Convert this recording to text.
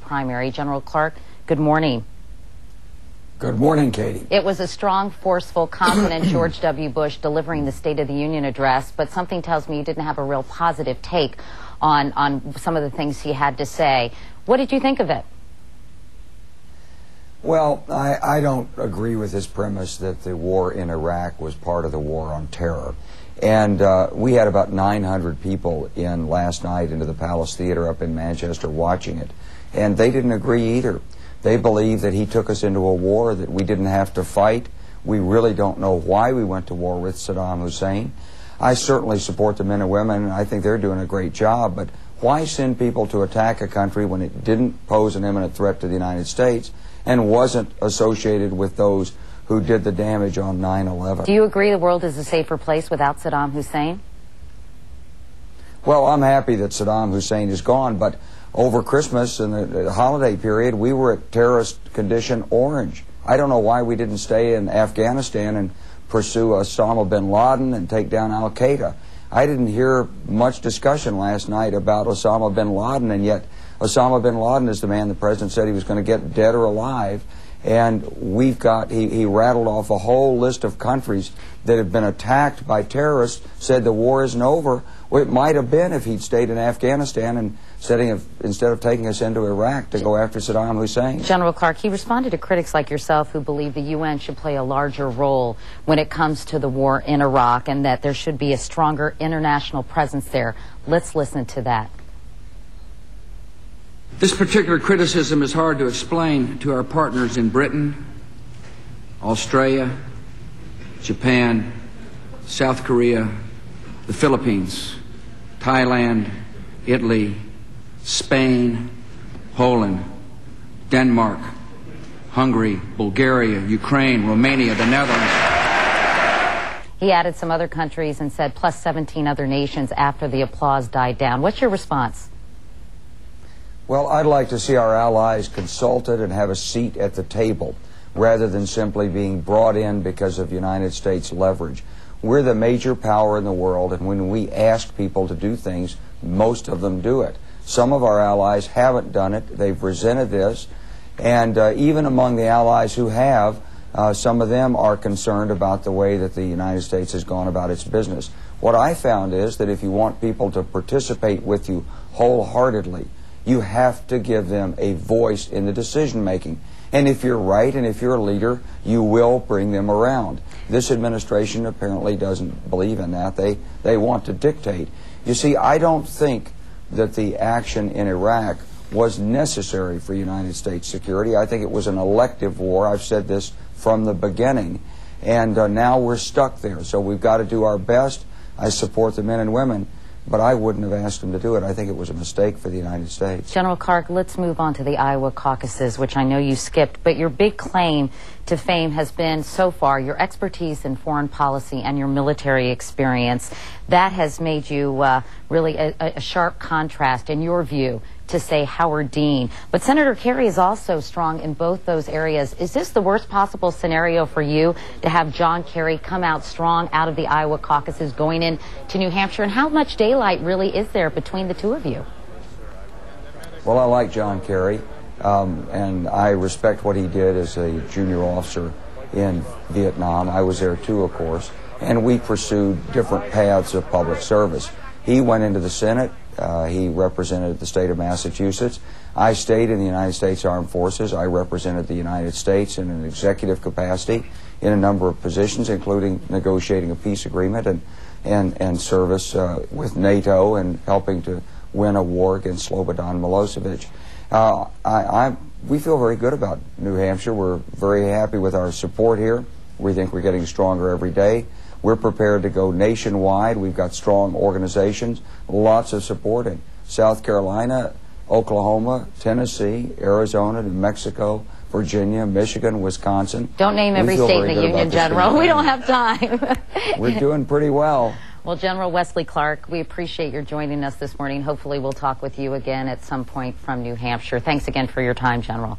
primary. General Clark, good morning. Good morning, Katie. It was a strong, forceful, confident George W. Bush delivering the State of the Union address, but something tells me you didn't have a real positive take on some of the things he had to say. What did you think of it? Well, I don't agree with this premise that the war in Iraq was part of the war on terror. And we had about 900 people in last night into the Palace Theater up in Manchester watching it. And they didn't agree either. They believe that he took us into a war that we didn't have to fight. We really don't know why we went to war with Saddam Hussein. I certainly support the men and women, and I think they're doing a great job. But why send people to attack a country when it didn't pose an imminent threat to the United States and wasn't associated with those who did the damage on 9/11? Do you agree the world is a safer place without Saddam Hussein? Well, I'm happy that Saddam Hussein is gone, but over Christmas and the holiday period, we were at terrorist condition orange. I don't know why we didn't stay in Afghanistan and pursue Osama bin Laden and take down Al-Qaeda. I didn't hear much discussion last night about Osama bin Laden, and yet Osama bin Laden is the man the president said he was going to get, dead or alive. And we've got, he rattled off a whole list of countries that have been attacked by terrorists, said the war isn't over. Well, it might have been if he'd stayed in Afghanistan and instead of taking us into Iraq to go after Saddam Hussein. General Clark, he responded to critics like yourself who believe the UN should play a larger role when it comes to the war in Iraq and that there should be a stronger international presence there. Let's listen to that. This particular criticism is hard to explain to our partners in Britain, Australia, Japan, South Korea, the Philippines, Thailand, Italy, Spain, Poland, Denmark, Hungary, Bulgaria, Ukraine, Romania, the Netherlands. He added some other countries and said plus 17 other nations after the applause died down. What's your response? Well, I'd like to see our allies consulted and have a seat at the table rather than simply being brought in because of United States leverage. We're the major power in the world, and when we ask people to do things, most of them do it. Some of our allies haven't done it. They've resented this. And even among the allies who have, some of them are concerned about the way that the United States has gone about its business. What I found is that if you want people to participate with you wholeheartedly, you have to give them a voice in the decision-making. And if you're right and if you're a leader, you will bring them around. This administration apparently doesn't believe in that. They want to dictate. You see, I don't think that the action in Iraq was necessary for United States security. I think it was an elective war. I've said this from the beginning. And now we're stuck there. So we've got to do our best. I support the men and women, but I wouldn't have asked them to do it. I think it was a mistake for the United States. General Clark, let's move on to the Iowa caucuses, which I know you skipped, but your big claim to fame has been, so far, your expertise in foreign policy and your military experience. That has made you really a sharp contrast, in your view, to, say, Howard Dean. But Senator Kerry is also strong in both those areas. Is this the worst possible scenario for you, to have John Kerry come out strong out of the Iowa caucuses going into New Hampshire? And how much daylight really is there between the two of you? Well, I like John Kerry, and I respect what he did as a junior officer in Vietnam. I was there too, of course, and we pursued different paths of public service. He went into the Senate. He represented the state of Massachusetts. I stayed in the United States Armed Forces. I represented the United States in an executive capacity in a number of positions, including negotiating a peace agreement and service with NATO and helping to win a war against Slobodan Milosevic. We feel very good about New Hampshire. We're very happy with our support here. We think we're getting stronger every day. We're prepared to go nationwide. We've got strong organizations, lots of support in South Carolina, Oklahoma, Tennessee, Arizona, New Mexico, Virginia, Michigan, Wisconsin. Don't name every state in the Union, General. We don't have time. We're doing pretty well. Well, General Wesley Clark, we appreciate your joining us this morning. Hopefully we'll talk with you again at some point from New Hampshire. Thanks again for your time, General.